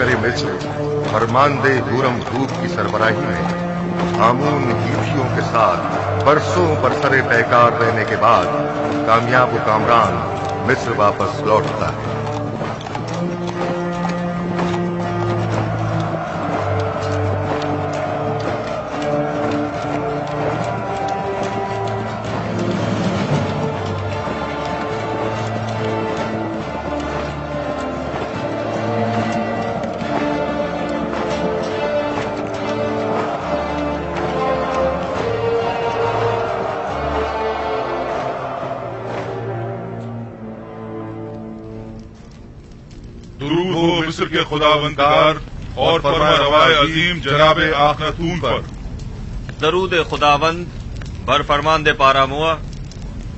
लश्कर मिस्र फरमानदे हूरम खूब की सरबराही में हामून हीथियों के साथ बरसों बरसरे पैकार रहने के बाद कामयाब कामरान मिस्र वापस लौटता है। दुरूद हो मिस्र के खुदावंदगार और फरमारवाए अजीम जनाब आखनतून पर। दरूद खुदावंद बर फरमान दे पारामुआ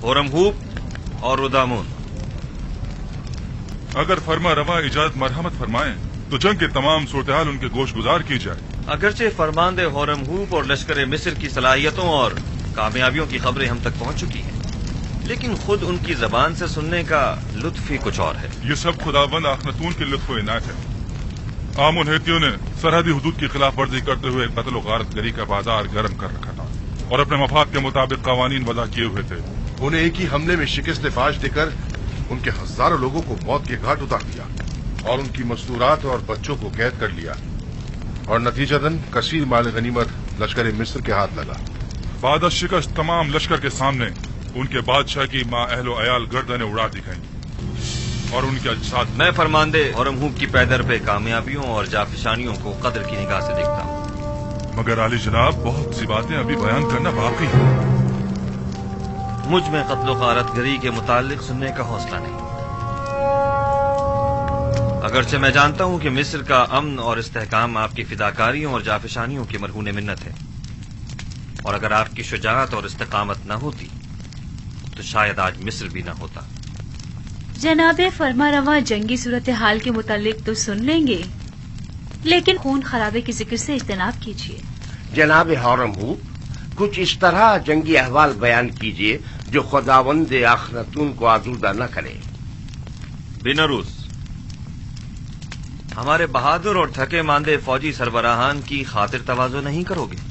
होरमहूब और रुदामून। अगर फरमा रवा इजाजत मरहमत फरमाएं तो जंग के तमाम सूरत-ए-हाल उनके गोश गुजार की जाए। अगरचे फरमान दे होरमहूब और लश्कर मिस्र की सलाहियतों और कामयाबियों की खबरें हम तक पहुंच चुकी हैं, लेकिन खुद उनकी जबान से सुनने का लुत्फ ही कुछ और है। ये सब खुदावंद आखनतून के लुत्फ व इनायत है। आमुन हेतियों ने सरहदी हुदूद की खिलाफ वर्जी करते हुए कत्ल गारत गरी का बाजार गर्म कर रखा था और अपने मफाद के मुताबिक कवानीन वज़ा किए हुए थे। उन्हें एक ही हमले में शिकस्त फाश देकर उनके हजारों लोगों को मौत के घाट उतार दिया और उनकी मस्तूरात और बच्चों को कैद कर लिया और नतीजतन कसीर माल गनीमत लश्कर मिस्र के हाथ लगा। बाद शिकस्त तमाम लश्कर के सामने उनके बादशाह की माँ अहलो अयाल गर्दनें उड़ा दी गईं और उनके अजसाद। मैं फरमानदे होरमहूब की पैदर पे कामयाबियों और जाफिशानियों को कदर की निगाह से देखता हूँ, मगर आली जनाब बहुत सी बातें अभी बयान करना बाकी है। मुझ में कत्ल गारत गरी के मुतालिक सुनने का हौसला नहीं। अगरचे मैं जानता हूँ कि मिस्र का अमन और इस्तेहकाम आपकी फिदाकारियों और जाफिशानियों की मरहून मिन्नत है, और अगर आपकी शुजाअत और इस्तेकामत न होती तो शायद आज मिस्र भी न होता। जनाबे फरमारवा जंगी सूरत हाल के मुतालिक तो सुन लेंगे, लेकिन खून खराबे के जिक्र से इज्तनाब कीजिए। जनाब होरमहूब, कुछ इस तरह जंगी अहवाल बयान कीजिए जो खुदावंद आखनतून को आजूदा न करे। बिनरूस, हमारे बहादुर और थके मांदे फौजी सरबराहान की खातिर तवाज़ो नहीं करोगे?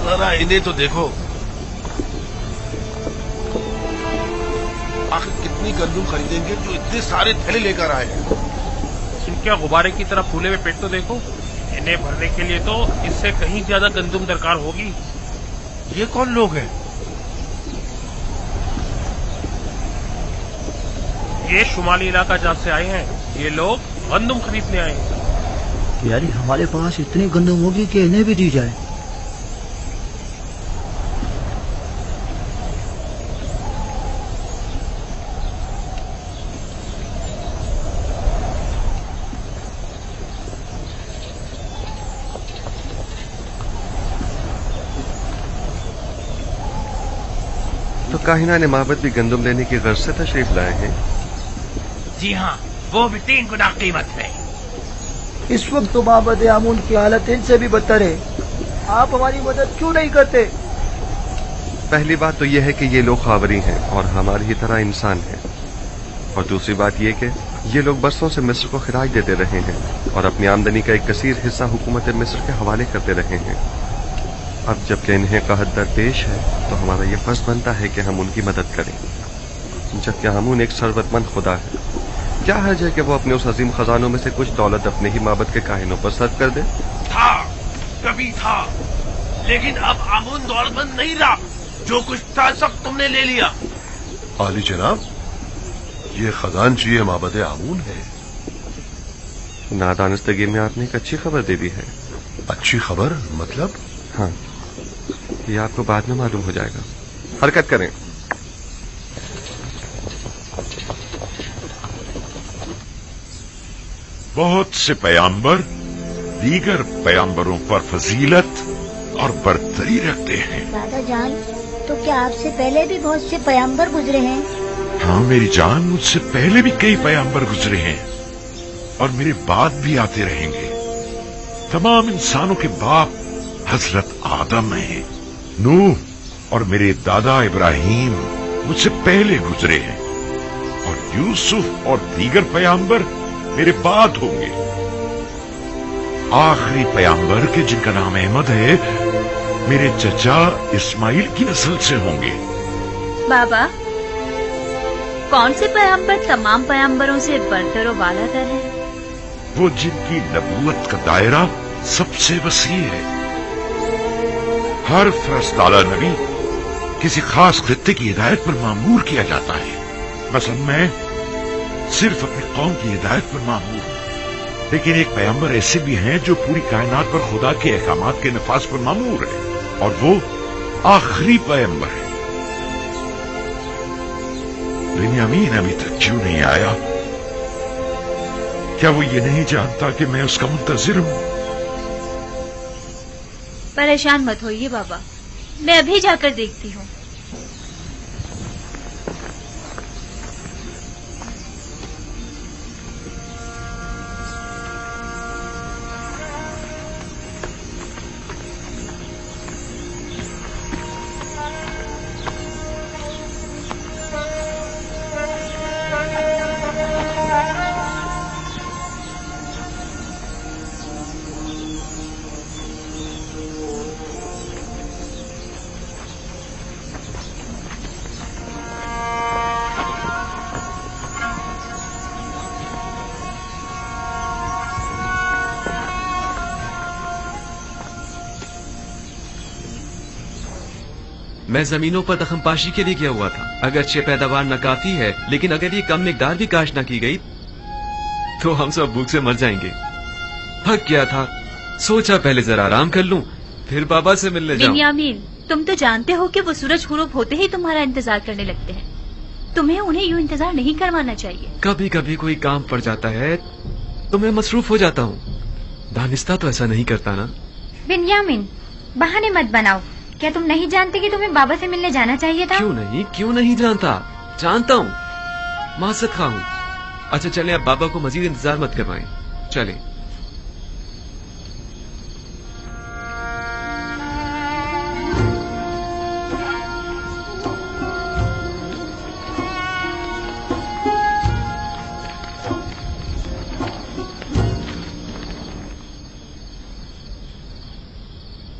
जरा इन्हें तो देखो, आखिर कितनी गंदुम खरीदेंगे जो इतने सारे थैले लेकर आए हैं। इनके गुब्बारे की तरह फूले हुए पेट तो देखो, इन्हें भरने के लिए तो इससे कहीं ज्यादा गंदुम दरकार होगी। ये कौन लोग हैं? ये शुमाली इलाका जहाँ से आए हैं, ये लोग गंदुम खरीदने आए हैं। यानी हमारे पास इतनी गंदुम होगी कि इन्हें भी दी जाए। तो काहिना ने माबद भी गंदुम लेने की गर्ज से तशरीफ लाए हैं। जी हाँ, वो भी 3 गुना कीमत में। इस वक्त तो माबद आमून की हालत इनसे भी बदतर है। आप हमारी मदद क्यों नहीं करते? पहली बात तो यह है कि ये लोग खावरी हैं और हमारी ही तरह इंसान हैं, और दूसरी बात यह कि ये लोग बरसों से मिस्र को खिराज देते रहे हैं और अपनी आमदनी का एक कसीर हिस्सा हुकूमत मिस्र के हवाले करते रहे हैं। अब जबकि इन्हें कहत दरपेश है तो हमारा ये फर्ज बनता है कि हम उनकी मदद करें, जबकि हामून एक सरवतमंद खुदा है। क्या हर्ज है कि वो अपने उस अजीम खजानों में से कुछ दौलत अपने ही माबद के काहिनों पर सर्व कर दे? था, कभी था, लेकिन अब आमून दौलतमंद नहीं रहा। जो कुछ था सब तुमने ले लिया। आली जनाब, ये खजानची माबद आमून है। नादानस्तगी में आपने एक अच्छी खबर दे दी है। अच्छी खबर मतलब? हाँ, ये आपको बाद में मालूम हो जाएगा। हरकत करें। बहुत से पैगंबर दीगर पैगंबरों पर फजीलत اور برتری رکھتے ہیں۔ دادا جان، تو کیا آپ سے پہلے بھی بہت سے پیغمبر گزرے ہیں؟ ہاں میری جان، مجھ سے پہلے بھی کئی پیغمبر گزرے ہیں اور میرے بعد بھی آتے رہیں گے۔ تمام انسانوں کے باپ حضرت آدم ہیں۔ نوح اور میرے دادا ابراہیم مجھ سے پہلے گزرے ہیں، اور یوسف اور دیگر پیغمبر میرے بعد ہوں گے۔ آخری پیغمبر کے جن کا نام احمد ہے، میرے چچا اسماعیل کی نسل سے ہوں گے۔ بابا، کون سے پیغمبر تمام پیغمبروں سے برتر و بالا تر ہے؟ وہ جن کی نبوت کا دائرہ سب سے وسیع ہے۔ ہر فرستادہ نبی کسی خاص خطے کی ہدایت پر مامور کیا جاتا ہے۔ مثلا میں صرف اپنی قوم کی ہدایت پر مامور ہوں، لیکن ایک پیغمبر ایسے بھی ہیں جو پوری کائنات پر خدا کے احکامات کے نفاذ پر مامور ہے، اور وہ آخری پیغمبر ہے۔ بنیامین ابھی تک کیوں نہیں آیا؟ کیا وہ یہ نہیں جانتا کہ میں اس کا منتظر ہوں؟ پریشان مت ہوئیے بابا، میں ابھی جا کر دیکھتی ہوں۔ میں زمینوں پر دخم پاشی کے لیے گیا ہوا تھا۔ اگرچہ پیداوار ناکافی ہے، لیکن اگر یہ کم مقدار بھی کاشت نہ کی گئی تو ہم سب بھوک سے مر جائیں گے۔ تھک گیا تھا، سوچا پہلے ذرا آرام کر لوں، پھر بابا سے ملنے جاؤں۔ بنیامین، تم تو جانتے ہو کہ وہ سورج غروب ہوتے ہی تمہارا انتظار کرنے لگتے ہیں۔ تمہیں انہیں یوں انتظار نہیں کروانا چاہیے۔ کبھی کبھی کوئی کام پڑ جاتا ہے تو میں مصروف ہو جاتا ہوں، دانستہ تو ایسا نہیں کرتا نا۔ بنیامین، بہانے مت بناؤ۔ کیا تم نہیں جانتے کہ تمہیں بابا سے ملنے جانا چاہیے تھا؟ کیوں نہیں جانتا؟ جانتا ہوں، معذرت خواہ ہوں۔ اچھا چلیں، اب بابا کو مزید انتظار مت کروائیں، چلیں۔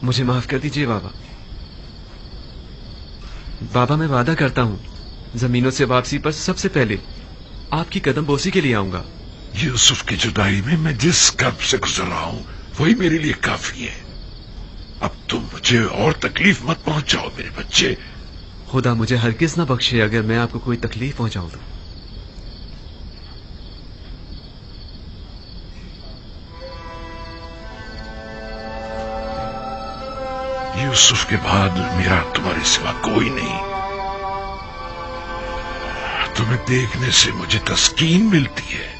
مجھے معاف کر دیجئے بابا۔ بابا میں وعدہ کرتا ہوں زمینوں سے واپسی پر سب سے پہلے آپ کی قدم بوسی کے لیے آؤں گا۔ یوسف کی جدائی میں میں جس کرب سے گزر رہا ہوں وہی میرے لیے کافی ہے۔ اب تم مجھے اور تکلیف مت پہنچاؤ میرے بچے۔ خدا مجھے ہرگز نہ بخشے اگر میں آپ کو کوئی تکلیف پہنچاؤں تو۔ یوسف کے بعد میرا تمہارے سوا کوئی نہیں۔ تمہیں دیکھنے سے مجھے تسکین ملتی ہے۔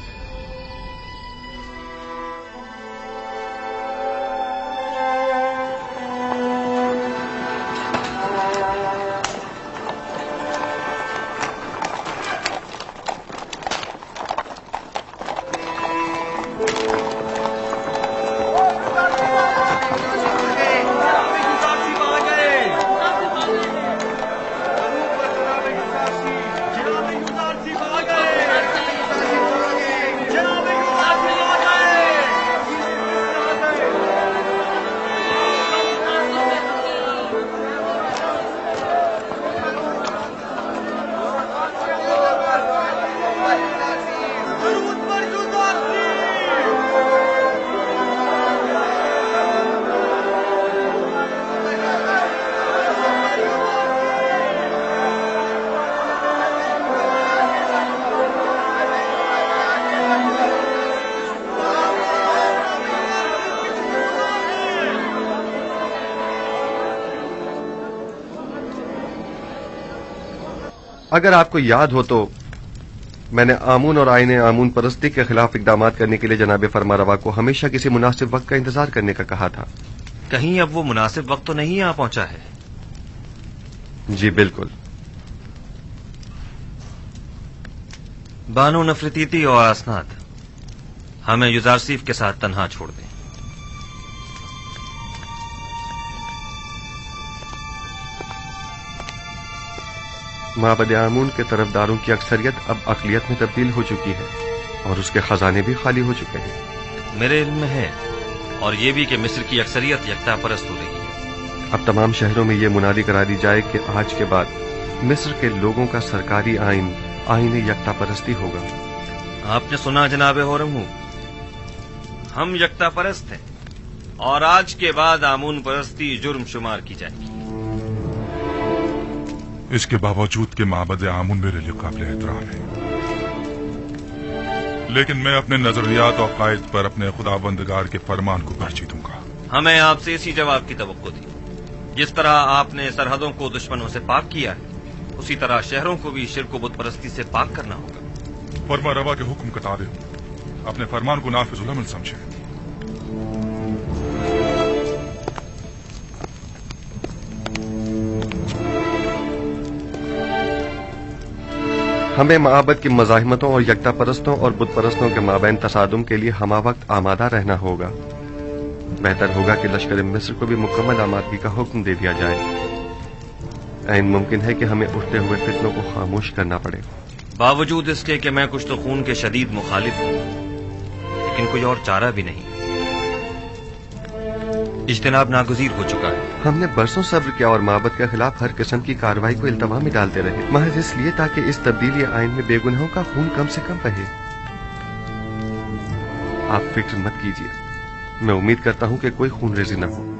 اگر آپ کو یاد ہو تو میں نے آمون اور آئین آمون پرستی کے خلاف اقدامات کرنے کے لیے جناب فرمانروا کو ہمیشہ کسی مناسب وقت کا انتظار کرنے کا کہا تھا۔ کہیں اب وہ مناسب وقت تو نہیں آ پہنچا ہے؟ جی بالکل. بانو نفرتیتی اور اسناد ہمیں یوزارسیف کے ساتھ تنہا چھوڑ دیں. معبد آمون کے طرفداروں کی اکثریت اب اقلیت میں تبدیل ہو چکی ہے اور اس کے خزانے بھی خالی ہو چکے ہیں. میرے علم میں ہے، اور یہ بھی کہ مصر کی اکثریت یکتا پرست ہو رہی ہے. اب تمام شہروں میں یہ منادی کرا دی جائے کہ آج کے بعد مصر کے لوگوں کا سرکاری آئین یکتا پرستی ہوگا. آپ نے سنا جناب ہورمہو، ہم یکتا پرست ہیں اور آج کے بعد آمون پرستی جرم شمار کی جائے گی. اس کے باوجود کہ معبد آمون میرے لیے قابل احترام ہے، لیکن میں اپنے نظریات اور قائد پر اپنے خداوندگار کے فرمان کو ترجیح دوں گا. ہمیں آپ سے اسی جواب کی توقع تھی. جس طرح آپ نے سرحدوں کو دشمنوں سے پاک کیا ہے، اسی طرح شہروں کو بھی شرک و بت پرستی سے پاک کرنا ہوگا. فرما روا کے حکم کا تابع اپنے فرمان کو نافذ العمل سمجھیں. ہمیں معبد کی مزاحمتوں اور یکتا پرستوں اور بت پرستوں کے مابین تصادم کے لیے ہمہ وقت آمادہ رہنا ہوگا. بہتر ہوگا کہ لشکر مصر کو بھی مکمل آمادگی کا حکم دے دیا جائے. عین ممکن ہے کہ ہمیں اٹھتے ہوئے فتنوں کو خاموش کرنا پڑے. باوجود اس کے کہ میں کچھ تو خون کے شدید مخالف ہوں، لیکن کوئی اور چارہ بھی نہیں. اجتناب ناگزیر ہو چکا ہے. ہم نے برسوں صبر کیا اور معبد کے خلاف ہر قسم کی کارروائی کو التوا میں ڈالتے رہے، محض اس لیے تاکہ اس تبدیلی آئین میں بے گناہوں کا خون کم سے کم بہے. آپ فکر مت کیجیے، میں امید کرتا ہوں کہ کوئی خون ریزی نہ ہو.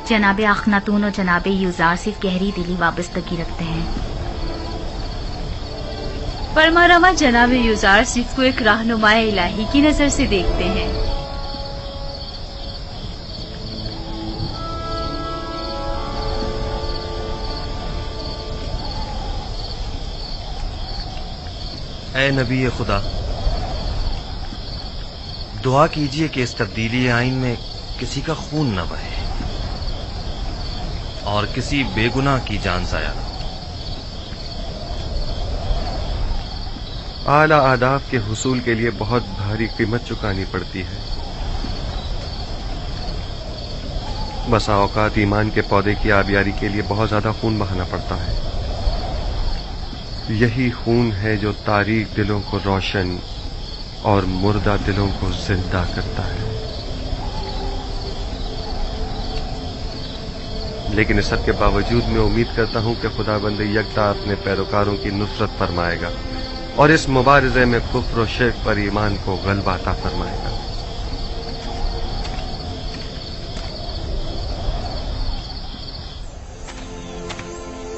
جناب اخناتون اور جناب یوزارسیف گہری دلی وابستگی رکھتے ہیں. فرما روا جناب یوزارسیف کو ایک رہنما الہی کی نظر سے دیکھتے ہیں. اے نبی خدا، دعا کیجئے کہ اس تبدیلی آئین میں کسی کا خون نہ بہے اور کسی بے گناہ کی جان ضائع نہ. اعلی آداب کے حصول کے لیے بہت بھاری قیمت چکانی پڑتی ہے. بسا اوقات ایمان کے پودے کی آبیاری کے لیے بہت زیادہ خون بہانا پڑتا ہے. یہی خون ہے جو تاریک دلوں کو روشن اور مردہ دلوں کو زندہ کرتا ہے. لیکن اس سب کے باوجود میں امید کرتا ہوں کہ خداوند یکتا اپنے پیروکاروں کی نصرت فرمائے گا اور اس مبارزے میں کفر و شرک پر ایمان کو غلبہ عطا فرمائے گا.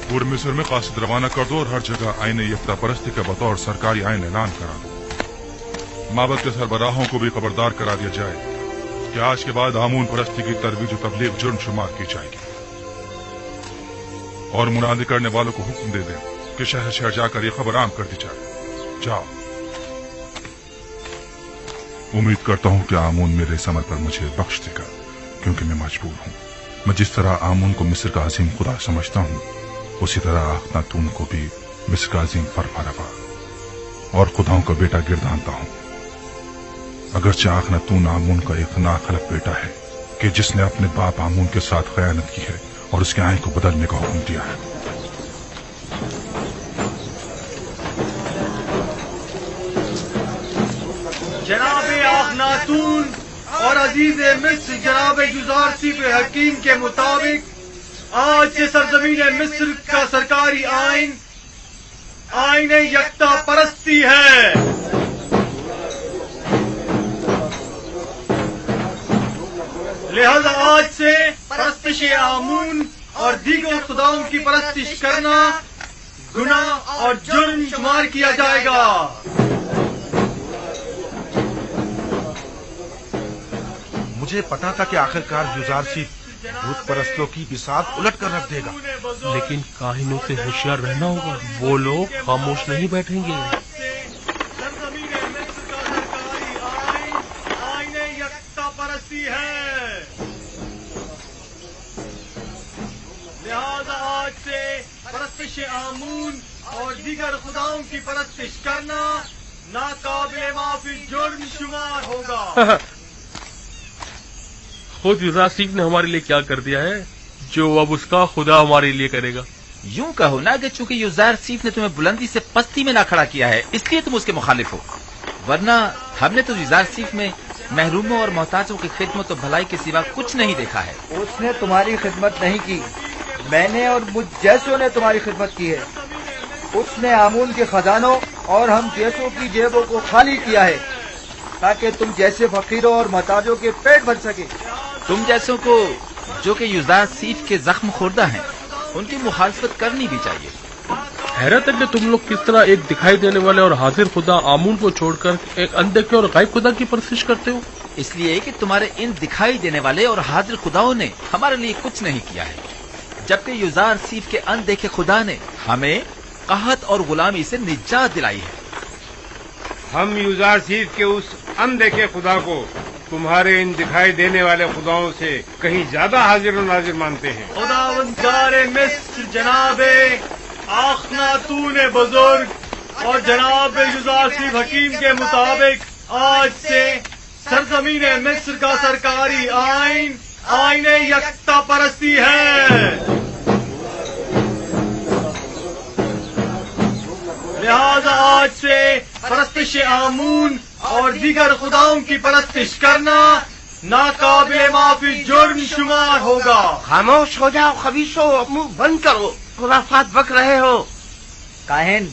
پورے مصر میں قاصد روانہ کر دو اور ہر جگہ آئین یکتا پرستی کا بطور سرکاری آئین اعلان کرا دو. معبد کے سربراہوں کو بھی خبردار کرا دیا جائے کہ آج کے بعد آمون پرستی کی ترویج و تبلیغ جرم شمار کی جائے گی، اور منادی کرنے والوں کو حکم دے دیں کہ شہر شہر جا کر یہ خبر عام کر دی جائے. جاؤ. امید کرتا ہوں کہ آمون میرے اس عمل پر مجھے بخش دے گا، کیونکہ میں مجبور ہوں. میں جس طرح آمون کو مصر کا عظیم خدا سمجھتا ہوں، اسی طرح اخناتون کو بھی مصر کا عظیم فرما روا اور خداؤں کا بیٹا گردانتا ہوں. اگرچہ اخناتون آمون کا ایک ناخلق بیٹا ہے کہ جس نے اپنے باپ آمون کے ساتھ خیانت کی ہے اور اس کے آئین کو بدلنے کا حکم دیا ہے. جناب اخناتون اور عزیز مصر جناب یوزارسیف حکیم کے مطابق آج سے سرزمین مصر کا سرکاری آئین یکتا پرستی ہے. لہذا آج سے परस्तिश आमून और दीगर खुदाओं की परस्तिश करना गुनाह और जुर्म शुमार किया जाएगा। मुझे पता था कि आखिरकार युजारसी भूत परस्तों की बिसात उलट कर रख देगा, लेकिन काहिनों से होशियार रहना होगा, वो लोग खामोश नहीं बैठेंगे। लिहाजा आज से परस्तिश आमून और दीगर खुदाओं की परस्तिश करना नाकाबिले माफी जुर्म शुमार होगा। खुद युजारसीफ ने हमारे लिए क्या कर दिया है जो अब उसका खुदा हमारे लिए करेगा। यूं कहो ना कि चूंकि युजारसीफ ने तुम्हें बुलंदी से पस्ती में ना खड़ा किया है इसलिए तुम उसके मुखालिफ हो, वरना हमने तो युजारसीफ में महरूमों और मोहताजों की खिदमत और भलाई के सिवा कुछ नहीं देखा है। उसने तुम्हारी खिदमत नहीं की, मैंने और मुझ जैसों ने तुम्हारी खिदमत की है। उसने आमून के खजानों और हम जैसों की जेबों को खाली किया है ताकि तुम जैसे फकीरों और मोहताजों के पेट भर सके। तुम जैसों को जो कि युजारसीफ के जख्म खुर्दा हैं उनकी मुखालफत करनी भी चाहिए। हैरत है कि तुम लोग किस तरह एक दिखाई देने वाले और हाजिर खुदा आमून को छोड़कर एक अनदेखे और गायब खुदा की परस्तिश करते हो। इसलिए कि तुम्हारे इन दिखाई देने वाले और हाजिर खुदाओं ने हमारे लिए कुछ नहीं किया है, जबकि युजारसीफ के अनदेखे खुदा ने हमें कहत और गुलामी से निजात दिलाई है। हम युजारसीफ के उस अनदेखे खुदा को तुम्हारे इन दिखाई देने वाले खुदाओं से कहीं ज्यादा हाजिर और नाजिर मानते हैं। खुदावंदारे मिस्र जनाबे आखनातून बुजुर्ग और जनाब युजारसीफ हकीम के मुताबिक आज से सरजमीन मिस्र का सरकारी आइन आईन यकता परस्ती है। लिहाजा आज से परस्तिश आमून और दीगर खुदाओं की परस्तिश करना नाकाबिले माफी जुर्म शुमार होगा। खामोश हो जाओ खबीसो, मुंह बंद करो, खुराफात बक रहे हो। काहिन,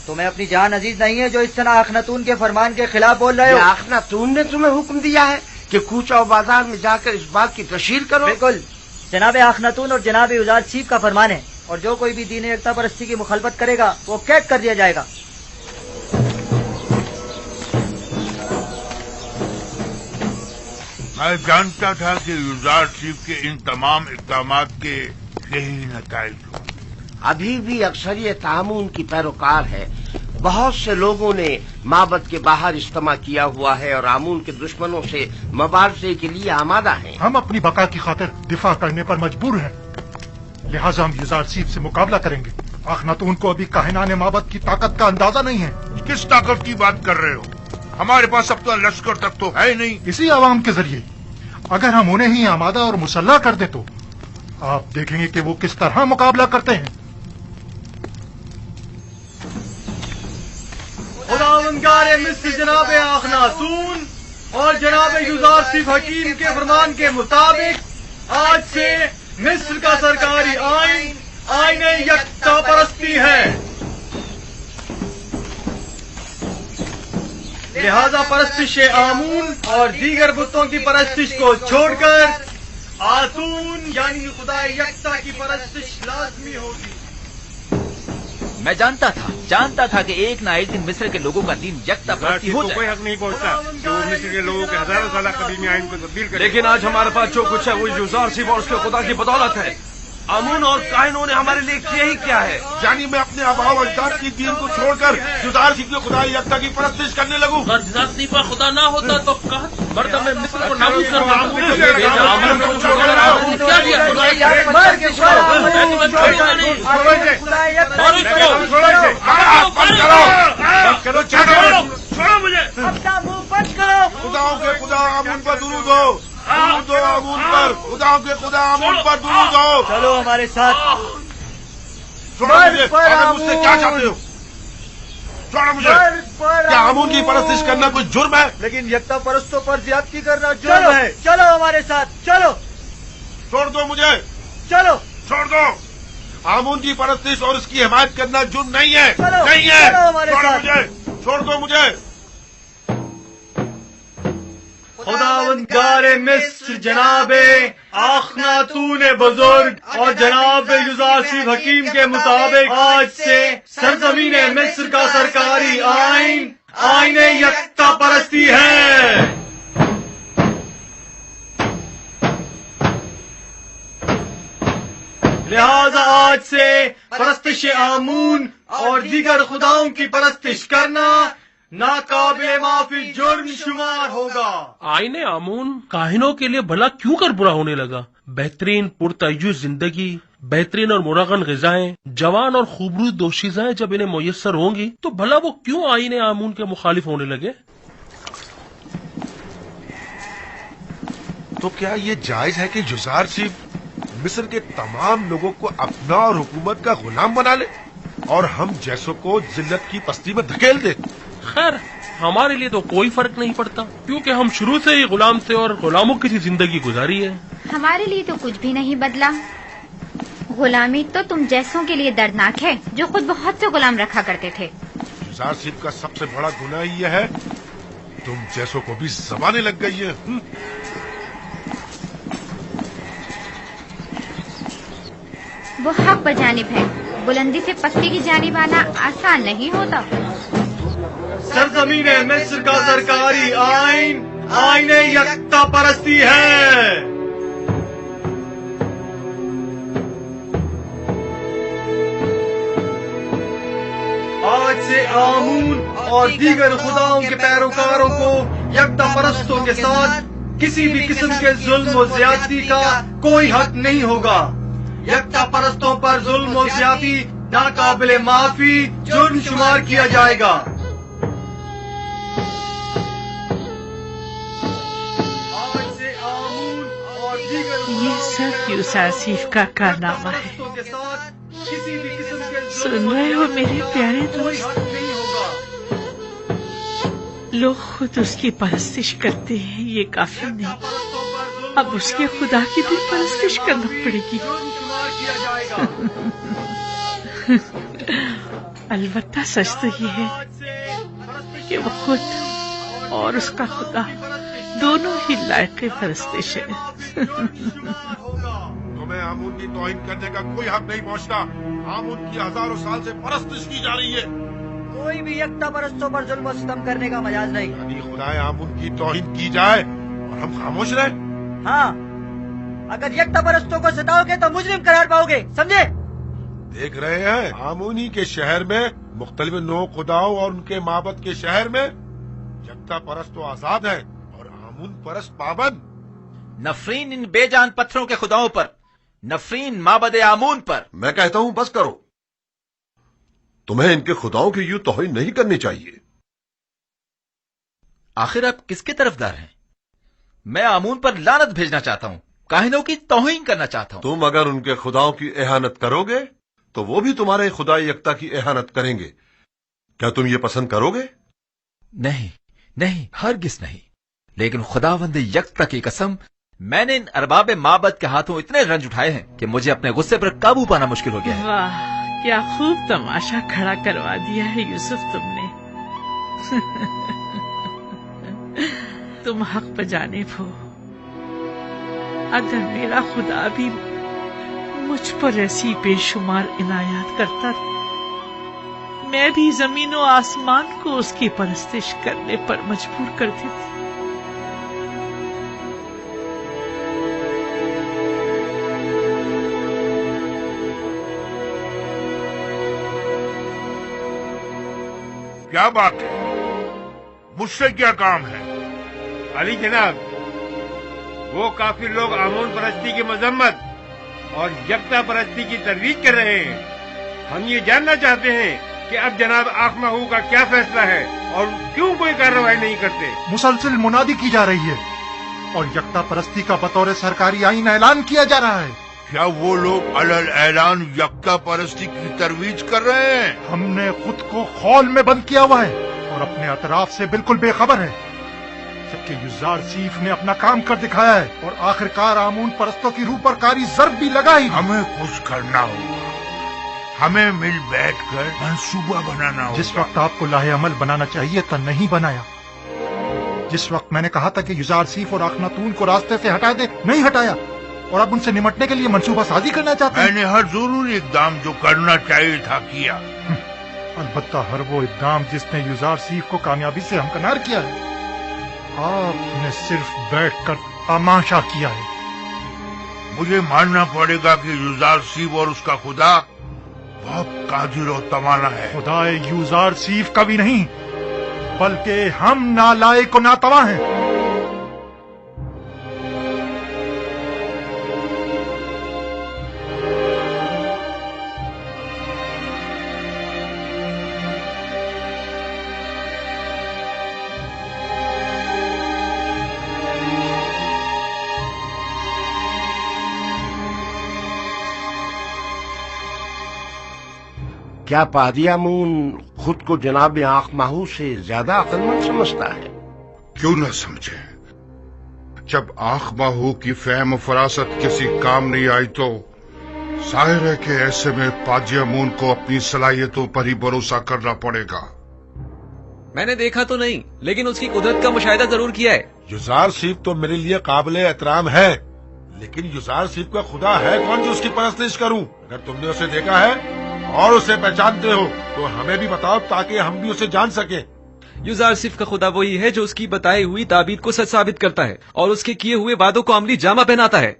तुम्हें अपनी जान अजीज नहीं है जो इस तरह अखनातून के फरमान के खिलाफ बोल रहे हो? अखनातून ने तुम्हें हुक्म दिया है कि कूच और बाजार में जाकर इस बात की तशहीर करो। बिल्कुल, जनाब अखनातून और जनाब युजारसीफ का फरमान है और जो कोई भी दीन एकता परस्ती की मुखालफत करेगा वो कैद कर दिया जाएगा। मैं जानता था कि युजारसीफ के इन तमाम इक़दामात के यही नताइज होंगे। अभी भी अक्सरियत आमून की पैरोकार है। बहुत से लोगों ने माबद के बाहर इज्तिमा किया हुआ है और आमून के दुश्मनों से मुबारजे के लिए आमादा हैं। हम अपनी बका की खातिर दिफा करने पर मजबूर हैं, लिहाजा हम युजारसीफ से मुकाबला करेंगे। अखनातून को अभी काहिनाने माबद की ताकत का अंदाजा नहीं है। किस ताकत की बात कर रहे हो? हमारे पास अब तो लश्कर तक तो है ही नहीं। इसी आवाम के जरिए अगर हम उन्हें ही आमादा और मुसल्ला कर दे तो आप देखेंगे कि वो किस तरह मुकाबला करते हैं। खुदावंदारे मिस्र जनाब अखनातून और जनाब युजारसीफ हकीम के फरमान के मुताबिक आज से मिस्र का सरकारी आइन आईन यकता परस्ती है। लिहाजा परस्तिश आमून और दीगर बुतों की परस्तिश को छोड़कर आतून यानी खुदा यकता की परस्तिश लाजमी होगी। मैं जानता था कि एक ना एक दिन मिस्र के लोगों का दीन यकता परस्ती हो जाए। कोई हक नहीं पहुंचता जो मिस्र के लोगों के हजारों साल कदीमी आइन को तब्दील करे। लेकिन आज हमारे पास जो कुछ है वो युजारसीफ और उसके खुदा की बदौलत है। आमून और काहिनों ने हमारे लिए किया ही क्या है? यानी मैं अपने आबाओ अजदाद की दीन को छोड़कर युजारसीफ के खुदा यकता की परस्तिश करने लगूं। अगर युजारसीफ का खुदा ना होता तो मर्दम में मिस्र को नाबूद कर खुदाओं के खुदा आमून पर दुरूद हो, दुरूद हो आमून पर, खुदाओं के खुदा आमून पर दुरूद हो। चलो हमारे साथ। छोड़ो मुझे, आगे मुझसे क्या चाहते हो? छोड़ो मुझे। क्या आमून की परस्तिश करना कोई जुर्म है? लेकिन यकता परस्तों पर ज्यादती करना जुर्म है। चलो हमारे साथ, चलो। छोड़ दो मुझे, चलो छोड़ दो। आमून की परस्तिश और उसकी हिमायत करना जुर्म नहीं है, चलो, नहीं है। चलो हमारे छोड़ो साथ। मुझे, छोड़ दो मुझे। खुदावंदारे मिस्र जनाबे आखनातून बुजुर्ग और जनाब युजारसीफ हकीम के मुताबिक आज से सरजमीन मिस्र का सरकारी आइन आईन यकता परस्ती है। लिहाजा आज से परस्तिश आमून और दीगर खुदाओं की परस्तिश करना नाकाबिले माफी जुर्म शुमार होगा। आईने आमून काहिनों के लिए भला क्यों कर बुरा होने लगा? बेहतरीन पुरतय्युस जिंदगी, बेहतरीन और मुरगन ग़िज़ाएं, जवान और खूबसूरत दोशीज़ाएं जब इन्हें मुयस्सर होंगी तो भला वो क्यों आईने आमून के मुखालिफ होने लगे? तो क्या ये जायज है कि जुज़ार सिर्फ मिस्र के तमाम लोगों को अपना और हुकूमत का गुलाम बना ले और हम जैसों को जिल्लत की पस्ती में धकेल दे? खैर, हमारे लिए तो कोई फर्क नहीं पड़ता, क्योंकि हम शुरू से ही गुलाम थे और गुलामों की सी जिंदगी गुजारी है। हमारे लिए तो कुछ भी नहीं बदला। गुलामी तो तुम जैसों के लिए दर्दनाक है, जो खुद बहुत से गुलाम रखा करते थे। जुज़ार सिर्फ का सबसे बड़ा गुनाह यह है तुम जैसों को भी ज़बानें लग गई है। वो हक बजानिब है, बुलंदी से पत्ती की जानिब आना आसान नहीं होता। सरजमीन मिस्र का सरकारी आइन आईन यकता परस्ती है। आज से आमून और दीगर खुदाओं के पैरोकारों को यकता परस्तों के साथ किसी भी किस्म के जुल्म और ज्यादती का कोई हक नहीं होगा। यकता परस्तों पर जुल्म और ज्यादती नाकाबिले माफी जुर्म शुमार किया जाएगा। ये सब यूसुफ का कारनामा है। सुन रहे हो मेरे प्यारे दोस्त? लोग खुद उसकी परस्तिश करते हैं, ये काफी नहीं, अब उसके खुदा की भी परस्तिश करना पड़ेगी। अलबत्ता सच तो ये है कि वो खुद और उसका खुदा दोनों ही लायक परस्तिश है। तुम्हें आमून की तौहीन करने का कोई हक नहीं पहुंचता। आमून की हजारों साल से परस्तिश की जा रही है। कोई भी यकता परस्तों पर जुल्म और सितम करने का मजाज नहीं। यानी खुदाए आमून की तौहीन की जाए और हम खामोश रहे? हाँ, अगर यकता परस्तों को सताओगे तो मुजरिम करार पाओगे, समझे? देख रहे हैं, आमूनी के शहर में मुख्तलिफ नौ खुदाओं और उनके माबद के शहर में यकता परस्त तो आजाद है और आमून परस्त पाबंद। नफरीन इन बेजान पत्थरों के खुदाओं पर, नफरीन माबद आमून पर। मैं कहता हूं बस करो, तुम्हें इनके खुदाओं की यूं तौहीन नहीं करनी चाहिए। आखिर आप किसके तरफदार हैं? मैं आमून पर लानत भेजना चाहता हूं, काहिनों की तौहीन करना चाहता हूं। तुम अगर उनके खुदाओं की एहानत करोगे तो वो भी तुम्हारे खुदा यकता की एहानत करेंगे। क्या तुम ये पसंद करोगे? नहीं नहीं, हरगिज नहीं। लेकिन खुदावंद यकता की कसम, मैंने इन अरबाब माबद के हाथों इतने रंज उठाए हैं कि मुझे अपने गुस्से पर काबू पाना मुश्किल हो गया है। वाह, क्या खूब तमाशा खड़ा करवा दिया है यूसुफ तुमने। तुम हक पर जानिब हो। अगर मेरा खुदा भी मुझ पर ऐसी बेशुमार इनायत करता, मैं भी जमीन और आसमान को उसकी परस्तिश करने पर मजबूर कर देती। क्या बात है? मुझसे क्या काम है? अली जनाब, वो काफी लोग आमून परस्ती की मजम्मत और यकता परस्ती की तरवीज कर रहे हैं। हम ये जानना चाहते हैं कि अब जनाब आखमाहू का क्या फैसला है और क्यों कोई कार्रवाई नहीं करते। मुसलसल मुनादी की जा रही है और यकता परस्ती का बतौर सरकारी आईन ऐलान किया जा रहा है। क्या वो लोग अलल ऐलान यकता परस्ती की तरवीज कर रहे हैं? हमने खुद को खौल में बंद किया हुआ है और अपने अतराफ से बिल्कुल बेखबर है, जबकि युजार सीफ ने अपना काम कर दिखाया है और आखिरकार आमून परस्तों की रूह पर कारी ज़र्ब भी लगाई। हमें कुछ करना होगा, हमें मिल बैठकर मंसूबा बनाना होगा। जिस वक्त आपको लाहे अमल बनाना चाहिए था नहीं बनाया, जिस वक्त मैंने कहा था कि युजार सीफ और अखनातून को रास्ते से हटा दे नहीं हटाया, और अब उनसे निमटने के लिए मंसूबा साजी करना चाहते हैं। मैंने हर जरूरी इकदाम जो करना चाहिए था किया। अलबत्ता हर वो इकदाम जिसने युजार सीफ को कामयाबी से हमकनार किया है, आपने सिर्फ बैठकर तमाशा किया है। मुझे मानना पड़ेगा कि युजार सीफ और उसका खुदा बहुत कादिर और तवाना है। खुदाए युजार सीफ का भी नहीं, बल्कि हम नालायक और नातवा हैं। क्या पादी आमून खुद को जनाब आंख माहू से ज्यादा अक्लमंद समझता है? क्यों न समझे। जब आंख माहू की फहम फरासत किसी काम नहीं आई तो जाहिर है कि ऐसे में पाजी अमून को अपनी सलाहियतों पर ही भरोसा करना पड़ेगा। मैंने देखा तो नहीं, लेकिन उसकी कुदरत का मुशाहिदा जरूर किया है। युजार सीफ तो मेरे लिए काबिल एहतराम है, लेकिन युजार सीफ का खुदा है कौन जो उसकी परस्तिश करूं? अगर तुमने उसे देखा है और उसे पहचानते हो तो हमें भी बताओ ताकि हम भी उसे जान सके। युजार सिर्फ का खुदा वही है जो उसकी बताई हुई ताबीर को सच साबित करता है और उसके किए हुए वादों को अमली जामा पहनाता है।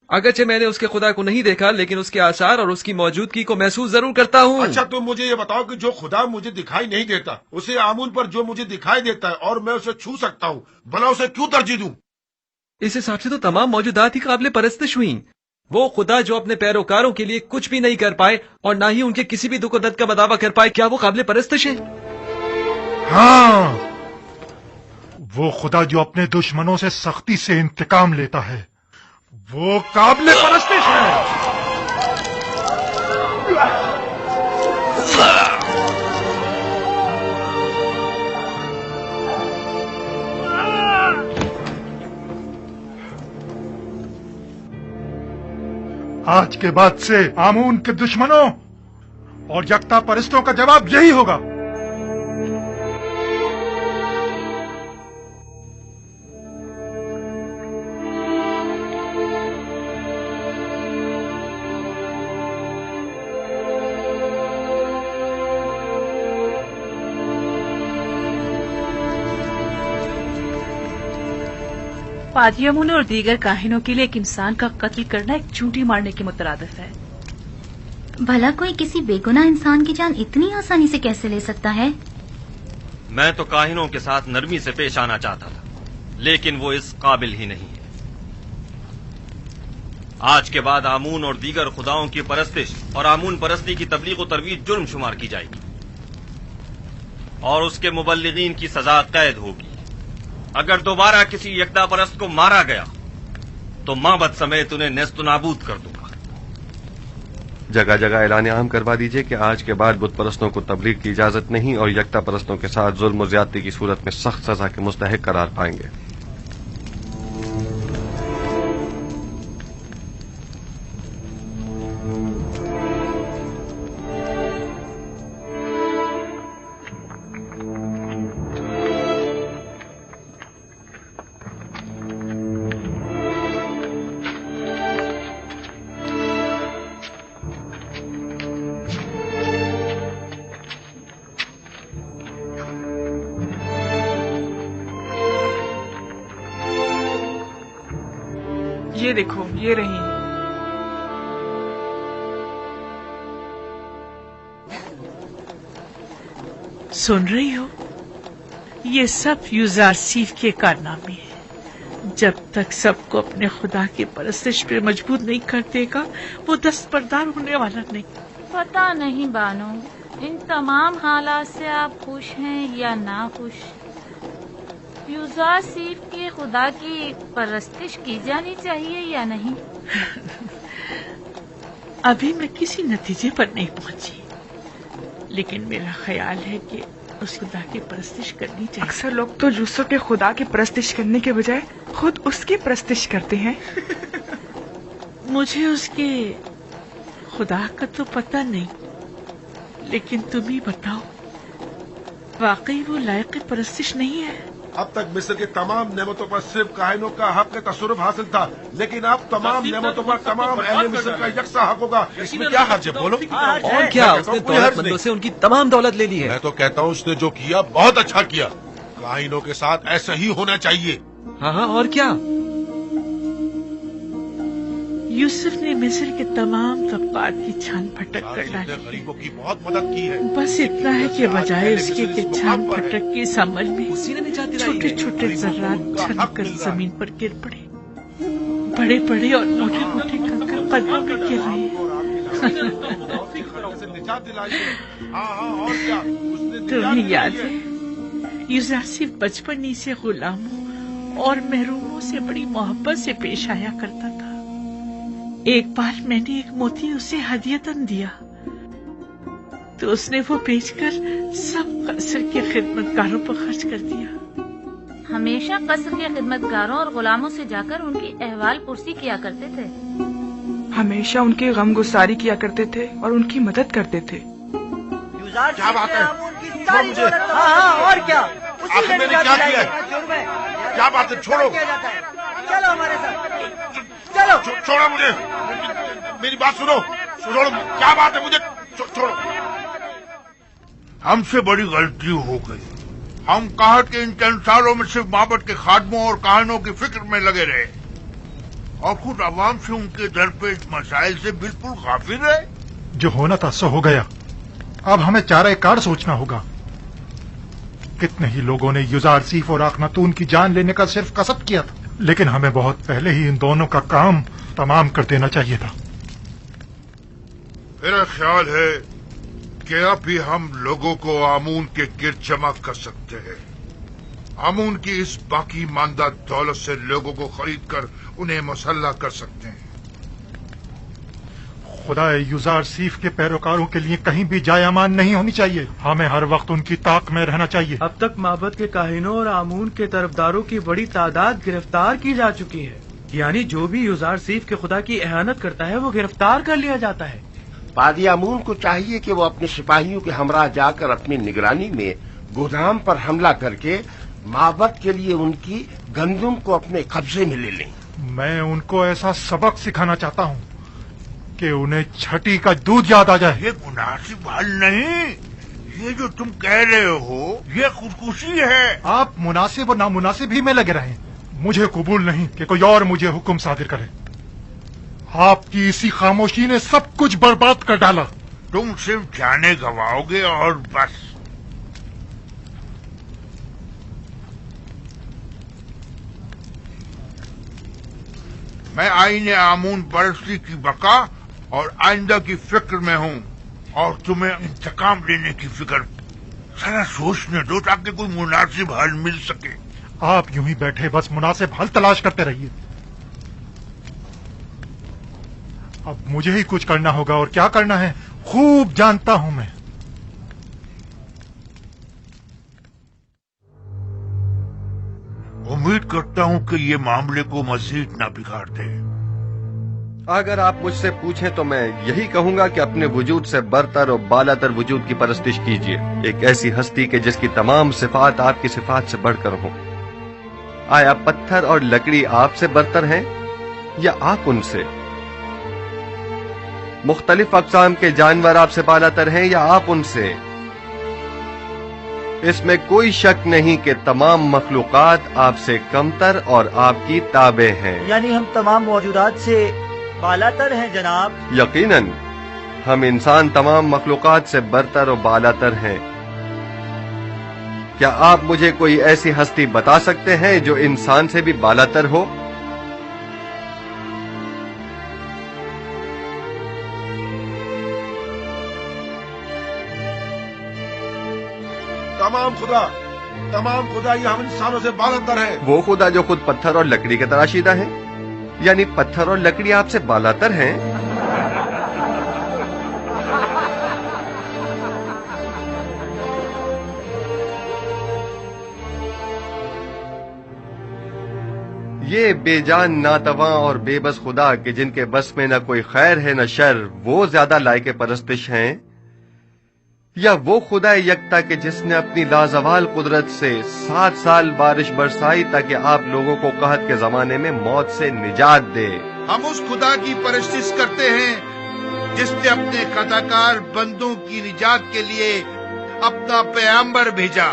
अगरचे मैंने उसके खुदा को नहीं देखा, लेकिन उसके आसार और उसकी मौजूदगी को महसूस जरूर करता हूँ। अच्छा, तुम मुझे ये बताओ कि जो खुदा मुझे दिखाई नहीं देता, उसे आमून पर जो मुझे दिखाई देता है और मैं उसे छू सकता हूँ, भला उसे क्यों तरजीह दूं? इस हिसाब से तो तमाम मौजूदात ही काबिल परस्तिश हुई। वो खुदा जो अपने पैरोकारों के लिए कुछ भी नहीं कर पाए और ना ही उनके किसी भी दुख दर्द का बदावा कर पाए, क्या वो काबिल परस्तिश है? हाँ, वो खुदा जो अपने दुश्मनों से सख्ती से इंतकाम लेता है, वो काबिल परस्तिश है। आज के बाद से आमून के दुश्मनों और यकता परस्तों का जवाब यही होगा। पादी अमून और दीगर काहिनों के लिए एक इंसान का कत्ल करना एक चूंटी मारने के मुतरादिफ है। भला कोई किसी बेगुनाह इंसान की जान इतनी आसानी से कैसे ले सकता है? मैं तो काहिनों के साथ नरमी से पेश आना चाहता था, लेकिन वो इस काबिल ही नहीं है। आज के बाद आमून और दीगर खुदाओं की परस्तिश और आमून परस्ती की तबलीग और तरवीज जुर्म शुमार की जाएगी और उसके मुबल्लिगीन की सजा कैद होगी। अगर दोबारा किसी यकदा परस्त को मारा गया तो माबद समेत उन्हें नेस्तनाबूद कर दूंगा। जगह जगह ऐलान आम करवा दीजिए कि आज के बाद बुत परस्तों को तबलीग की इजाजत नहीं और यकता परस्तों के साथ जुल्म और ज्यादती की सूरत में सख्त सजा के मुस्तहिक करार पाएंगे। ये देखो, ये रही। सुन रही हो? ये सब युजार सीफ के कारनामे हैं। जब तक सबको अपने खुदा की परस्तिश पे मजबूर नहीं कर देगा, वो दस्तबरदार होने वाला नहीं। पता नहीं बानो, इन तमाम हालात से आप खुश हैं या ना खुश? युजार सीफ के खुदा की परस्तिश की जानी चाहिए या नहीं? अभी मैं किसी नतीजे पर नहीं पहुंची, लेकिन मेरा ख्याल है कि उस खुदा की परस्तिश करनी चाहिए। अक्सर लोग तो यूसुफ के खुदा की परस्तिश करने के बजाय खुद उसकी परस्तिश करते हैं। मुझे उसके खुदा का तो पता नहीं, लेकिन तुम ही बताओ, वाकई वो लायक परस्तिश नहीं है? अब तक मिस्र की तमाम नेमतों पर सिर्फ काहिनों का हक तसरुफ हासिल था, लेकिन अब तमाम नेमतों पर तमाम अहले मिस्र का यकसा हक होगा। इसमें क्या हर्ज है, बोलो? और क्या, उसने दौलतमंदों से उनकी तमाम दौलत ले ली है। मैं तो कहता हूँ उसने जो किया बहुत अच्छा किया। काहिनों के साथ ऐसा ही होना चाहिए। हाँ हाँ, और क्या? यूसुफ ने मिस्र के तमाम तबकात की छान फटक कर डाली। गरीबों की बहुत मदद की है। बस इतना है कि बजाय उसके कि छान फटक की समझ में छोटे छोटे जर्रात छनकर जमीन पर गिर पड़े। बड़े बड़े और मोटे मोटे कंकर पलकों में गिर रहे। तुम्हें याद है यूसुफ बचपन ही से गुलामों और महरूमों से बड़ी मोहब्बत से पेश आया करता था। एक बार मैंने एक मोती उसे हदियतन दिया तो उसने वो बेचकर सब कसर के खिदमतगारों पर खर्च कर दिया। हमेशा कसर के खिदमतगारों और गुलामों से जाकर उनकी अहवाल पुरसी किया करते थे। हमेशा उनके गम गुसारी किया करते थे और उनकी मदद करते थे। क्या बात है? मुझे हाँ, और क्या? आखिर मैंने क्या किया है? क्या बात है? छोड़ो, चलो हमारे साथ, चलो। छोड़ो मुझे, मेरी बात सुनो। क्या बात है? मुझे छोड़ो। हमसे बड़ी गलती हो गई। हम कहत के इन चंद सालों में सिर्फ माबद के खादमों और काहिनों की फिक्र में लगे रहे और खुद अवाम से उनके दरपेश मसाइल से बिल्कुल गाफिल रहे। जो होना था सो हो गया। अब हमें चारा कार सोचना होगा। कितने ही लोगों ने युजारसीफ और आखनातून की जान लेने का सिर्फ कसद किया था, लेकिन हमें बहुत पहले ही इन दोनों का काम तमाम कर देना चाहिए था। मेरा ख्याल है कि अब भी हम लोगों को आमून के गिर्द जमा कर सकते हैं। आमून की इस बाकी मानदा दौलत से लोगों को खरीद कर उन्हें मुसल्ला कर सकते हैं। खुदा युजारसीफ के पैरोकारों के लिए कहीं भी जाय अमान नहीं होनी चाहिए। हमें हर वक्त उनकी ताक में रहना चाहिए। अब तक माबद के काहिनों और आमून के तरफदारों की बड़ी तादाद गिरफ्तार की जा चुकी है। यानी जो भी युजारसीफ के खुदा की एहानत करता है वो गिरफ्तार कर लिया जाता है। पादी आमून को चाहिए कि वो अपने सिपाहियों के हमरा जाकर अपनी निगरानी में गोदाम पर हमला करके माबद के लिए उनकी गंदुम को अपने कब्जे में ले लें। मैं उनको ऐसा सबक सिखाना चाहता हूँ कि उन्हें छठी का दूध याद आ जाए। ये मुनासिब हल नहीं। ये जो तुम कह रहे हो ये खुदकुशी है। आप मुनासिब और नामुनासिब ही में लगे रहें। मुझे कबूल नहीं कि कोई और मुझे हुक्म सादिर करे। आपकी इसी खामोशी ने सब कुछ बर्बाद कर डाला। तुम सिर्फ जाने गवाओगे और बस। मैं आईने आमून परस्ती की बका और आइंदा की फिक्र में हूँ और तुम्हें इंतकाम लेने की फिक्र। सारा सोचने दो ताकि कोई मुनासिब हल मिल सके। आप यूं ही बैठे बस मुनासिब हल तलाश करते रहिए। अब मुझे ही कुछ करना होगा और क्या करना है खूब जानता हूं मैं। उम्मीद करता हूं कि ये मामले को मजीद न बिगाड़ दे। अगर आप मुझसे पूछें तो मैं यही कहूंगा कि अपने वजूद से बरतर और बालातर वजूद की परस्तिश कीजिए। एक ऐसी हस्ती के जिसकी तमाम सिफात आपकी सिफात से बढ़कर हो। आया पत्थर और लकड़ी आपसे बरतर हैं या आप उनसे? मुख्तलिफ अक़साम के जानवर आपसे बालातर हैं या आप उनसे? इसमें कोई शक नहीं कि तमाम मखलूकात आपसे कमतर और आपकी ताबे हैं। यानी हम तमाम मौजूदात से बालातर हैं जनाब। यकीनन हम इंसान तमाम मखलूकात से बरतर और बालातर हैं। क्या आप मुझे कोई ऐसी हस्ती बता सकते हैं जो इंसान से भी बालातर हो? तमाम खुदा ये हम इंसानों से बालातर है। वो खुदा जो खुद पत्थर और लकड़ी के तराशीदा है, यानी पत्थर और लकड़ी आपसे बालातर हैं। ये बेजान नातवा और बेबस खुदा कि जिनके बस में न कोई खैर है न शर, वो ज्यादा लायक परस्तिश हैं یا وہ خدا یکتا کہ جس نے اپنی لازوال قدرت سے 7 سال بارش برسائی تاکہ آپ لوگوں کو قحط کے زمانے میں موت سے نجات دے؟ ہم اس خدا کی پرستش کرتے ہیں جس نے اپنے خطاکار بندوں کی نجات کے لیے اپنا پیغمبر بھیجا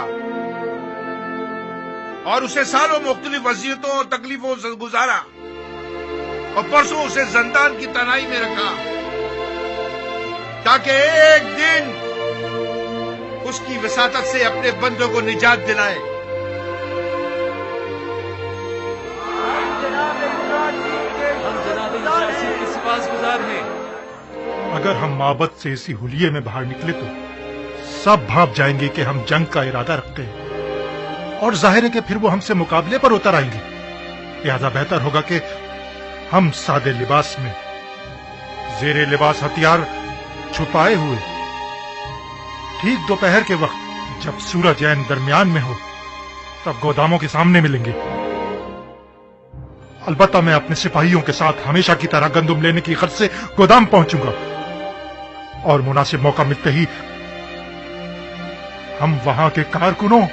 اور اسے سالوں مختلف اذیتوں اور تکلیفوں سے گزارا اور پرسوں اسے زندان کی تنہائی میں رکھا تاکہ ایک دن اس کی وساطت سے اپنے بندوں کو نجات دلائے۔ اگر ہم معبد سے اسی حلیے میں باہر نکلے تو سب بھاپ جائیں گے کہ ہم جنگ کا ارادہ رکھتے ہیں، اور ظاہر ہے کہ پھر وہ ہم سے مقابلے پر اتر آئیں گے۔ لہذا بہتر ہوگا کہ ہم سادے لباس میں، زیر لباس ہتھیار چھپائے ہوئے، ٹھیک دوپہر کے وقت جب سورج عین درمیان میں ہو تب گوداموں کے سامنے ملیں گے۔ البتہ میں اپنے سپاہیوں کے ساتھ ہمیشہ کی طرح گندم لینے کی غرض سے گودام پہنچوں گا، اور مناسب موقع ملتے ہی ہم وہاں کے کارکنوں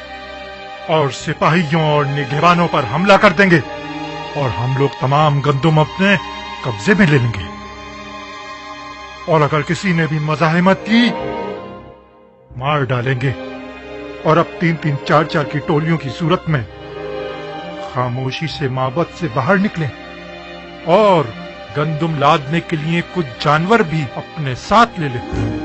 اور سپاہیوں اور نگہبانوں پر حملہ کر دیں گے، اور ہم لوگ تمام گندم اپنے قبضے میں لے لیں گے۔ اور اگر کسی نے بھی مزاحمت کی مار ڈالیں گے، اور اب 3-3 4-4 کی ٹولیوں کی صورت میں خاموشی سے معبد سے باہر نکلیں اور گندم لادنے کے لیے کچھ جانور بھی اپنے ساتھ لے لیں۔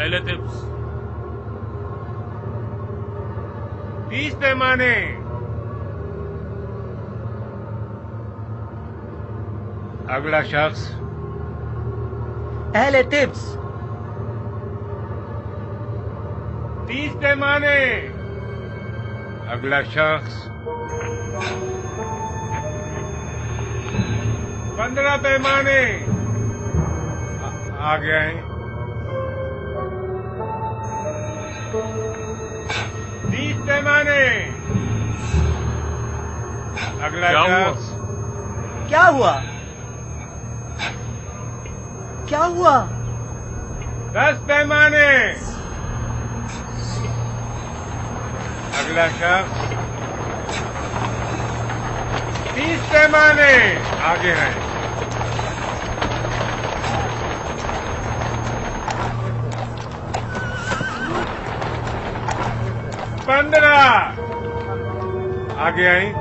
اہل طبس 30 پیمانے، اگلا شخص اہل طبس 30 پیمانے، اگلا شخص 15 پیمانے، آگے آئیں 30 پیمانے، اگلا شخص کیا ہوا؟ کیا ہوا؟ 10 پیمانے، اگلا شخص 30 پیمانے، آگے ہیں 15، آگے آئیں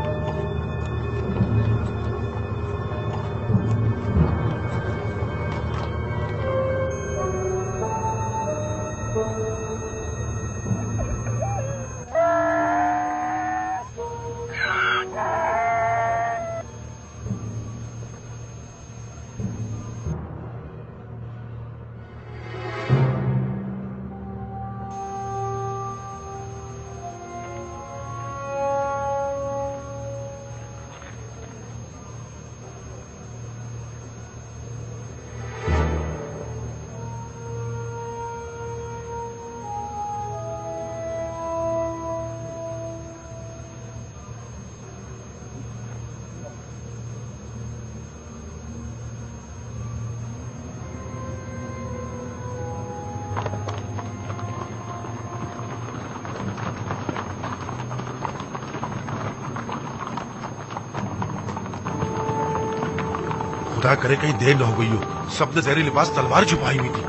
खुदा करे कहीं देर न हो गई हो। सब ने जहरीले पास तलवार छुपाई हुई थी।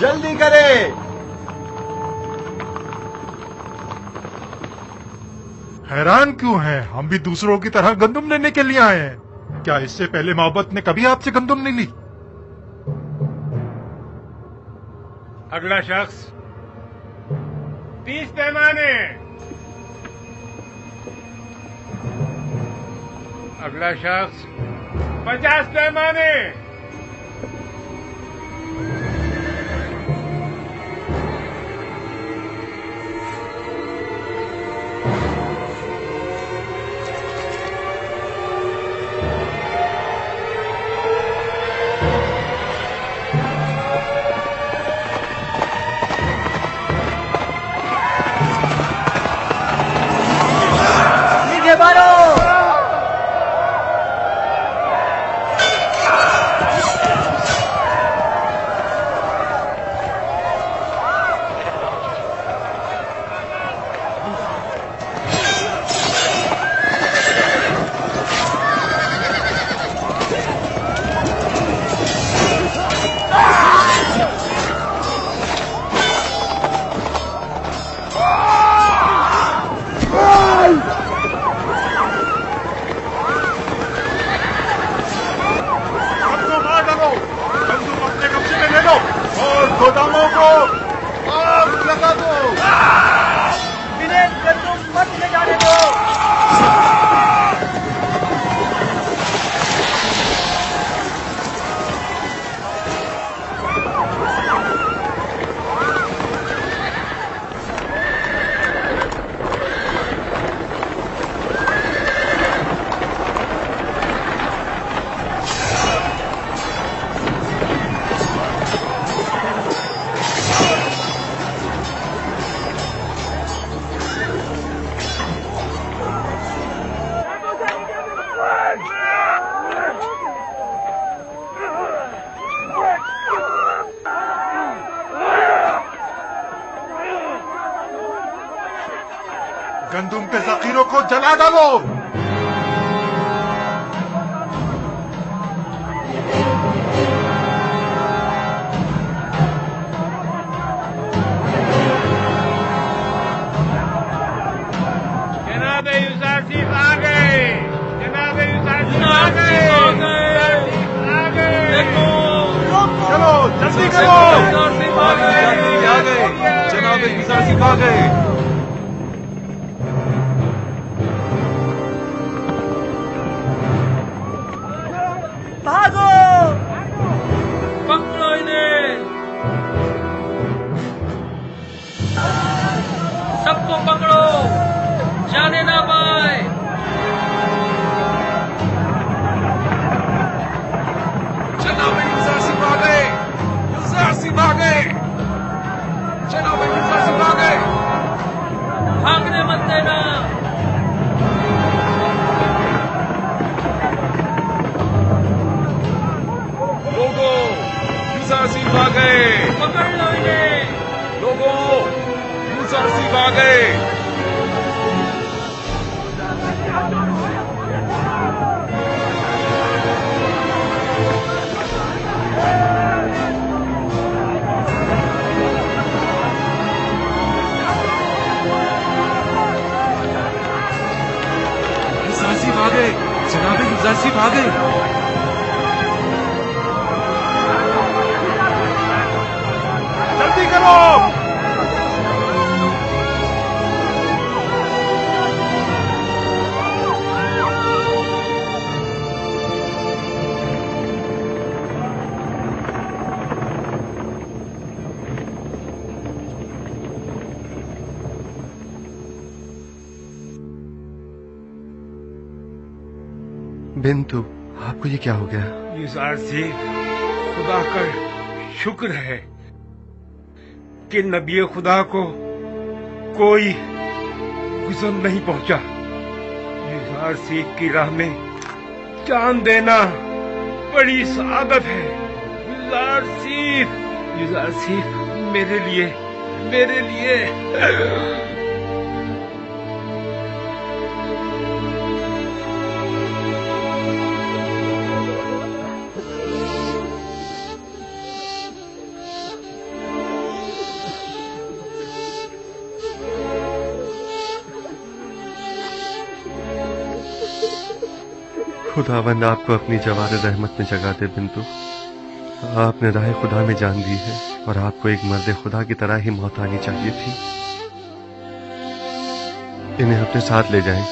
जल्दी करे। हैरान क्यों हैं? हम भी दूसरों की तरह गंदुम लेने के लिए आए हैं। क्या इससे पहले मोहब्बत ने कभी आपसे गंदुम नहीं ली? अगला शख्स 30 पैमाने। अगला शख्स 50 पैमाने। गंदुम के जखीरों को जला डालो। जनाब यूसुफ आ गए। जनाब यूसुफ आ गए। आ गए। चलो जल्दी करो। आ गए। जनाब यूसुफ आ गए। भागो। पकड़ो इन्हें। सबको पकड़ो, जाने ना पाए। जनाब यूसुफ आ गए। यूसुफ आ गए। जनाब यूसुफ आ गए। भागने मत देना। लोगों, यूसुफ आ गए। पकड़ लो इन्हें। लोगों, यूसुफ आ गए। यूसुफ आ गए। जनाब यूसुफ आ गए। जल्दी करो। बिंतु, आपको ये क्या हो गया? यूसुफ, खुदा का शुक्र है कि नबी खुदा को कोई गुज़र नहीं पहुंचा। यूसुफ की राह में जान देना बड़ी सआदत है। यूसुफ मेरे लिए खुदावंद आपको अपनी जवार रहमत में जगा दे बिंतु। आपने राह खुदा में जान दी है और आपको एक मर्द खुदा की तरह ही मौत आनी चाहिए थी। इन्हें अपने साथ ले जाएं।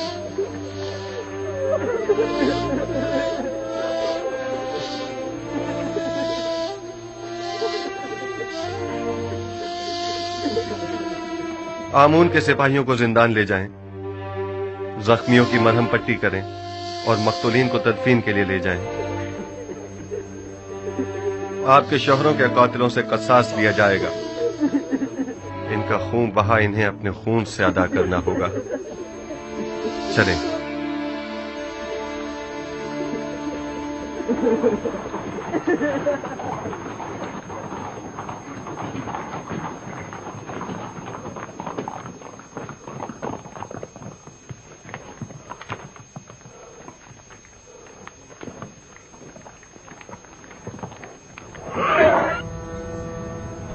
आमून के सिपाहियों को जिंदान ले जाएं, जख्मियों की मरहम पट्टी करें और मकतूलीन को तदफीन के लिए ले जाएं। आपके शोहरों के कातिलों से कसास लिया जाएगा। इनका खून बहा इन्हें अपने खून से अदा करना होगा। चलें।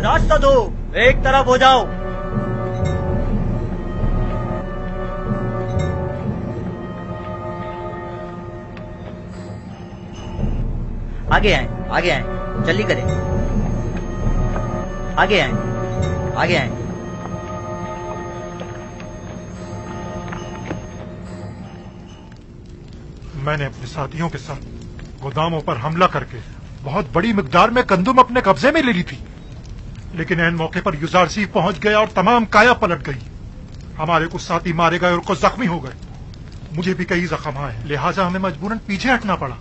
रास्ता दो, एक तरफ हो जाओ। आगे आए, आगे आए, जल्दी करें। आगे आए, आगे आए। मैंने अपने साथियों के साथ गोदामों पर हमला करके बहुत बड़ी मिकदार में गंदुम अपने कब्जे में ले ली थी, लेकिन ऐन मौके पर युजारसीफ पहुंच गया और तमाम काया पलट गई। हमारे कुछ साथी मारे गए और कुछ जख्मी हो गए। मुझे भी कई जख्म आए, लिहाजा हमें मजबूरन पीछे हटना पड़ा।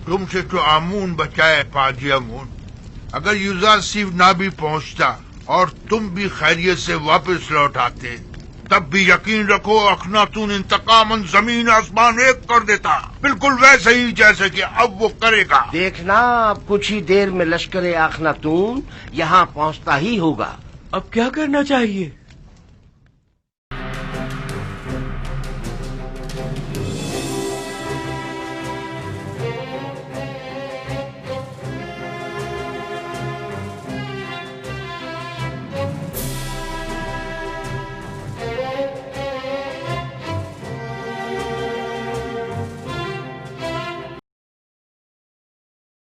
तुमसे तो आमून बचाए पाजी आमून। अगर युजारसीफ ना भी पहुंचता और तुम भी खैरियत से वापस लौट आते, तब भी यकीन रखो अखनातून इंतकामन जमीन आसमान एक कर देता, बिल्कुल वैसे ही जैसे कि अब वो करेगा। देखना, अब कुछ ही देर में लश्कर अखनातून यहाँ पहुँचता ही होगा। अब क्या करना चाहिए?